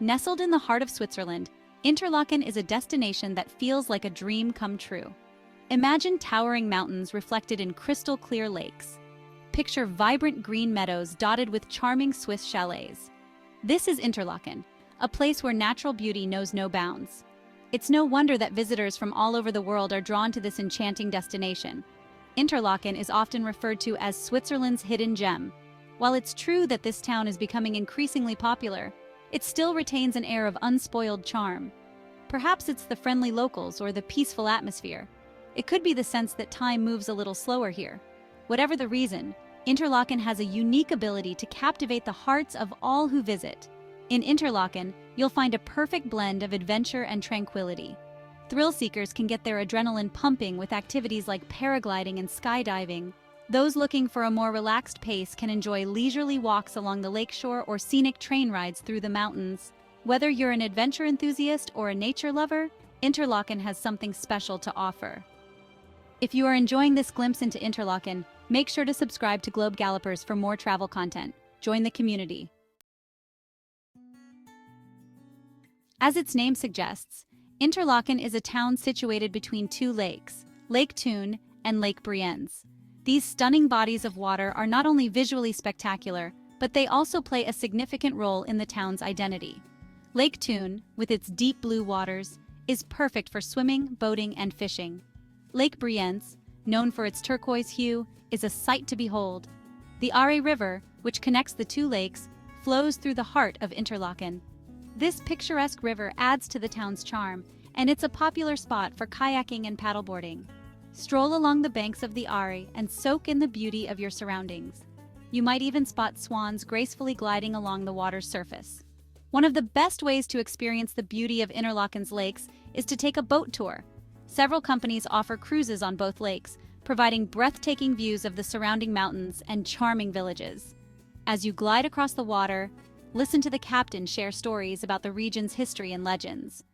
Nestled in the heart of Switzerland, Interlaken is a destination that feels like a dream come true. Imagine towering mountains reflected in crystal-clear lakes. Picture vibrant green meadows dotted with charming Swiss chalets. This is Interlaken, a place where natural beauty knows no bounds. It's no wonder that visitors from all over the world are drawn to this enchanting destination. Interlaken is often referred to as Switzerland's hidden gem. While it's true that this town is becoming increasingly popular, it still retains an air of unspoiled charm. Perhaps it's the friendly locals or the peaceful atmosphere. It could be the sense that time moves a little slower here. Whatever the reason, Interlaken has a unique ability to captivate the hearts of all who visit. In Interlaken, you'll find a perfect blend of adventure and tranquility. Thrill seekers can get their adrenaline pumping with activities like paragliding and skydiving. Those looking for a more relaxed pace can enjoy leisurely walks along the lakeshore or scenic train rides through the mountains. Whether you're an adventure enthusiast or a nature lover, Interlaken has something special to offer. If you are enjoying this glimpse into Interlaken, make sure to subscribe to Globe Gallopers for more travel content. Join the community. As its name suggests, Interlaken is a town situated between two lakes, Lake Thun and Lake Brienz. These stunning bodies of water are not only visually spectacular, but they also play a significant role in the town's identity. Lake Thun, with its deep blue waters, is perfect for swimming, boating, and fishing. Lake Brienz, known for its turquoise hue, is a sight to behold. The Aare River, which connects the two lakes, flows through the heart of Interlaken. This picturesque river adds to the town's charm, and it's a popular spot for kayaking and paddleboarding. Stroll along the banks of the Aare and soak in the beauty of your surroundings. You might even spot swans gracefully gliding along the water's surface. One of the best ways to experience the beauty of Interlaken's lakes is to take a boat tour. Several companies offer cruises on both lakes, providing breathtaking views of the surrounding mountains and charming villages. As you glide across the water, listen to the captain share stories about the region's history and legends.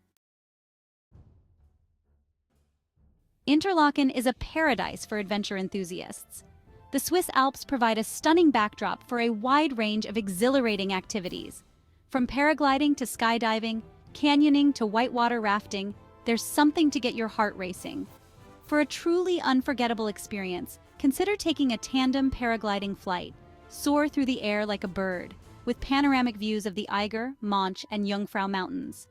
Interlaken is a paradise for adventure enthusiasts. The Swiss Alps provide a stunning backdrop for a wide range of exhilarating activities. From paragliding to skydiving, canyoning to whitewater rafting, there's something to get your heart racing. For a truly unforgettable experience, consider taking a tandem paragliding flight. Soar through the air like a bird, with panoramic views of the Eiger, Monch, and Jungfrau Mountains.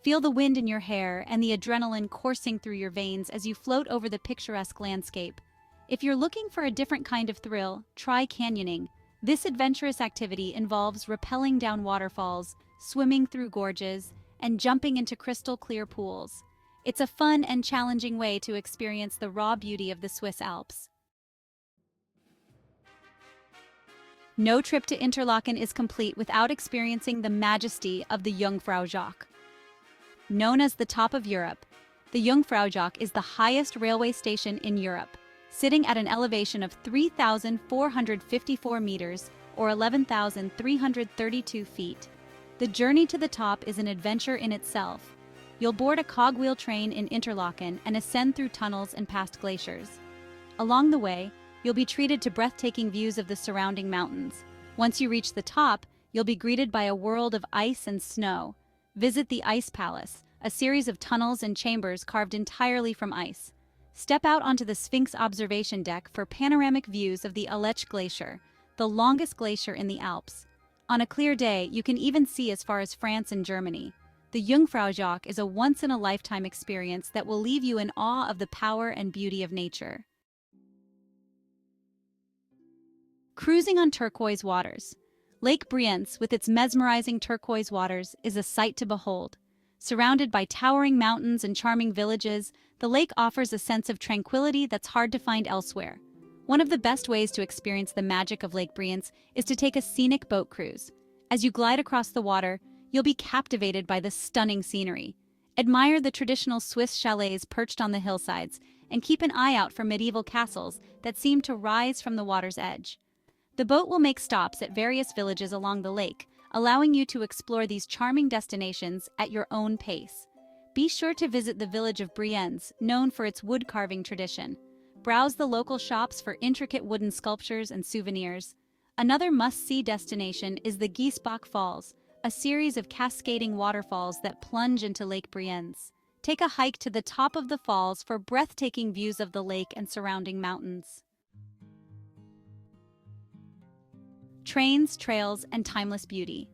Feel the wind in your hair and the adrenaline coursing through your veins as you float over the picturesque landscape. If you're looking for a different kind of thrill, try canyoning. This adventurous activity involves rappelling down waterfalls, swimming through gorges, and jumping into crystal-clear pools. It's a fun and challenging way to experience the raw beauty of the Swiss Alps. No trip to Interlaken is complete without experiencing the majesty of the Jungfraujoch. Known as the top of Europe, the Jungfraujoch is the highest railway station in Europe, sitting at an elevation of 3,454 meters or 11,332 feet. The journey to the top is an adventure in itself. You'll board a cogwheel train in Interlaken and ascend through tunnels and past glaciers. Along the way, you'll be treated to breathtaking views of the surrounding mountains. Once you reach the top, you'll be greeted by a world of ice and snow. Visit the Ice Palace, a series of tunnels and chambers carved entirely from ice. Step out onto the Sphinx observation deck for panoramic views of the Aletsch Glacier, the longest glacier in the Alps. On a clear day, you can even see as far as France and Germany. The Jungfraujoch is a once-in-a-lifetime experience that will leave you in awe of the power and beauty of nature. Cruising on turquoise waters. Lake Brienz, with its mesmerizing turquoise waters, is a sight to behold. Surrounded by towering mountains and charming villages, the lake offers a sense of tranquility that's hard to find elsewhere. One of the best ways to experience the magic of Lake Brienz is to take a scenic boat cruise. As you glide across the water, you'll be captivated by the stunning scenery. Admire the traditional Swiss chalets perched on the hillsides, and keep an eye out for medieval castles that seem to rise from the water's edge. The boat will make stops at various villages along the lake, allowing you to explore these charming destinations at your own pace. Be sure to visit the village of Brienz, known for its wood carving tradition. Browse the local shops for intricate wooden sculptures and souvenirs. Another must-see destination is the Giesbach Falls, a series of cascading waterfalls that plunge into Lake Brienz. Take a hike to the top of the falls for breathtaking views of the lake and surrounding mountains. Trains, trails, and timeless beauty.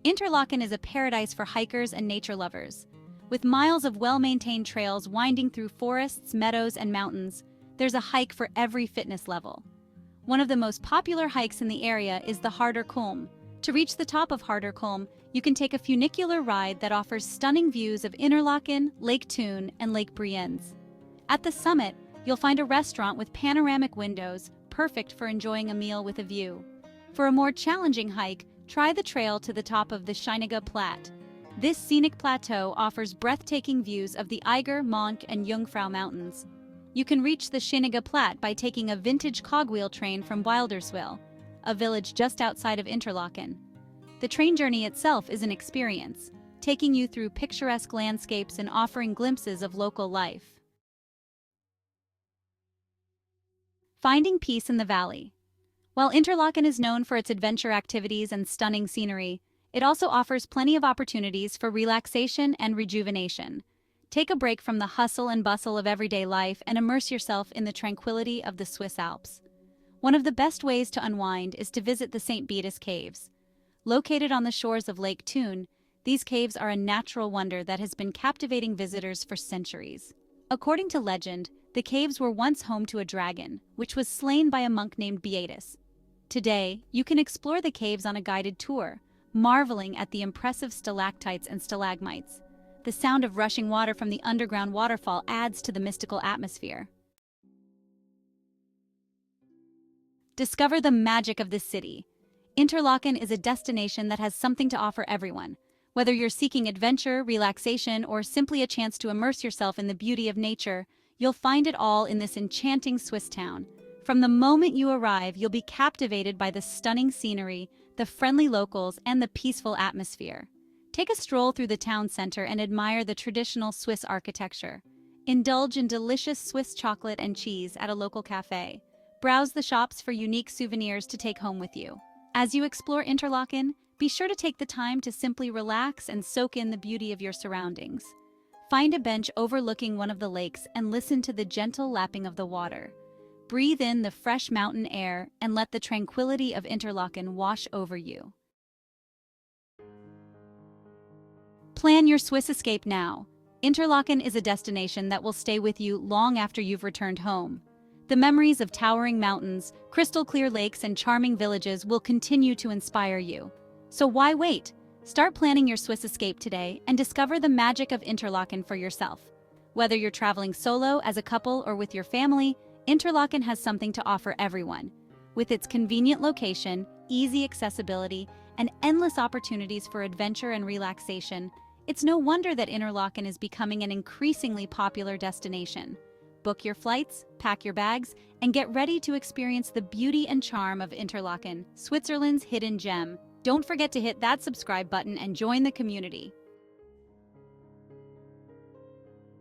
Interlaken is a paradise for hikers and nature lovers. With miles of well-maintained trails winding through forests, meadows, and mountains, there's a hike for every fitness level. One of the most popular hikes in the area is the Harder Kulm. To reach the top of Harder Kulm, you can take a funicular ride that offers stunning views of Interlaken, Lake Thun, and Lake Brienz. At the summit, you'll find a restaurant with panoramic windows, perfect for enjoying a meal with a view. For a more challenging hike, try the trail to the top of the Scheinige Platte. This scenic plateau offers breathtaking views of the Eiger, Monk, and Jungfrau Mountains. You can reach the Scheinige Platte by taking a vintage cogwheel train from Wilderswil, a village just outside of Interlaken. The train journey itself is an experience, taking you through picturesque landscapes and offering glimpses of local life. Finding peace in the valley. While Interlaken is known for its adventure activities and stunning scenery, it also offers plenty of opportunities for relaxation and rejuvenation. Take a break from the hustle and bustle of everyday life and immerse yourself in the tranquility of the Swiss Alps. One of the best ways to unwind is to visit the St. Beatus Caves. Located on the shores of Lake Thun, these caves are a natural wonder that has been captivating visitors for centuries. According to legend, the caves were once home to a dragon, which was slain by a monk named Beatus. Today, you can explore the caves on a guided tour, marveling at the impressive stalactites and stalagmites. The sound of rushing water from the underground waterfall adds to the mystical atmosphere. Discover the magic of this city. Interlaken is a destination that has something to offer everyone. Whether you're seeking adventure, relaxation, or simply a chance to immerse yourself in the beauty of nature, you'll find it all in this enchanting Swiss town. From the moment you arrive, you'll be captivated by the stunning scenery, the friendly locals, and the peaceful atmosphere. Take a stroll through the town center and admire the traditional Swiss architecture. Indulge in delicious Swiss chocolate and cheese at a local cafe. Browse the shops for unique souvenirs to take home with you. As you explore Interlaken, be sure to take the time to simply relax and soak in the beauty of your surroundings. Find a bench overlooking one of the lakes and listen to the gentle lapping of the water. Breathe in the fresh mountain air and let the tranquility of Interlaken wash over you. Plan your Swiss escape now. Interlaken is a destination that will stay with you long after you've returned home. The memories of towering mountains, crystal clear lakes, and charming villages will continue to inspire you. So why wait? Start planning your Swiss escape today and discover the magic of Interlaken for yourself. Whether you're traveling solo, as a couple, or with your family, Interlaken has something to offer everyone. With its convenient location, easy accessibility, and endless opportunities for adventure and relaxation, it's no wonder that Interlaken is becoming an increasingly popular destination. Book your flights, pack your bags, and get ready to experience the beauty and charm of Interlaken, Switzerland's hidden gem. Don't forget to hit that subscribe button and join the community.